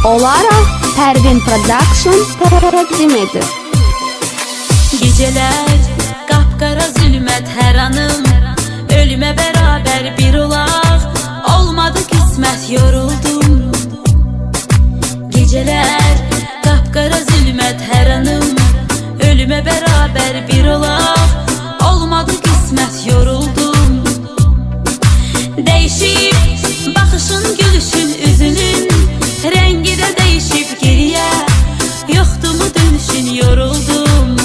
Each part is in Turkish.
olaraq Pərvin Production təqdim edir. Geceler kapkara zülmət hər anım, ölüme beraber bir olaq, olmadı kısmet yoruldum. Geceler kapkara zülmət hər anım, ölüme beraber bir olaq, olmadı kısmet yoruldum. Değişip bakışın, gülüşün, üzünün rengi de değişip geriye, yoktu mu dönüşün yoruldum.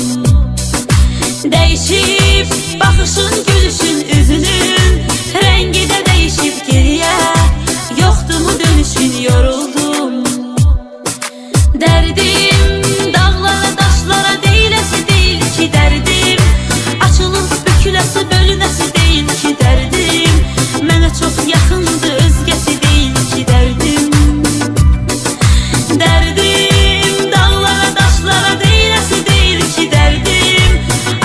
Değişip bakışın, gülüşün, üzünün rengi de değişip geriye, yoktu mu dönüşün yoruldum. Derdim dağlara taşlara değilesi değil ki derdim, açılıp bükülesi bölünesi değil ki derdim, mənə çok yakındı özgesi değil ki derdim. Derdim dağlara taşlara değilesi değil ki derdim,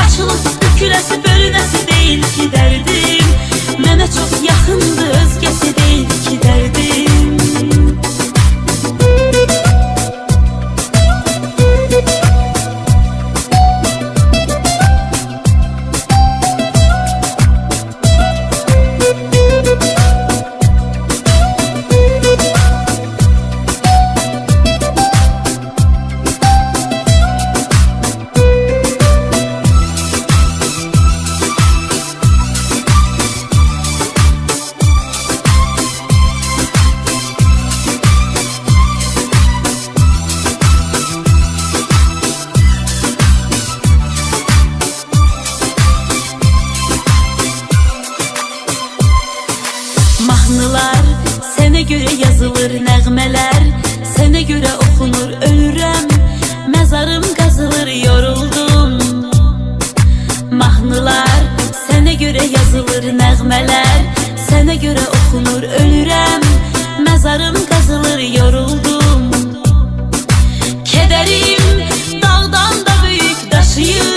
açılıp bükülesi bölünesi değil ki derdim, mənə çok yakındı özgesi değil ki derdim. Mahnılar sənə görə yazılır, nəğmələr sənə görə oxunur, ölürəm, məzarım qazılır, yoruldum. Mahnılar sənə görə yazılır, nəğmələr sənə görə oxunur, ölürəm, məzarım qazılır, yoruldum. Kədərim dağdan da büyük daşıyır,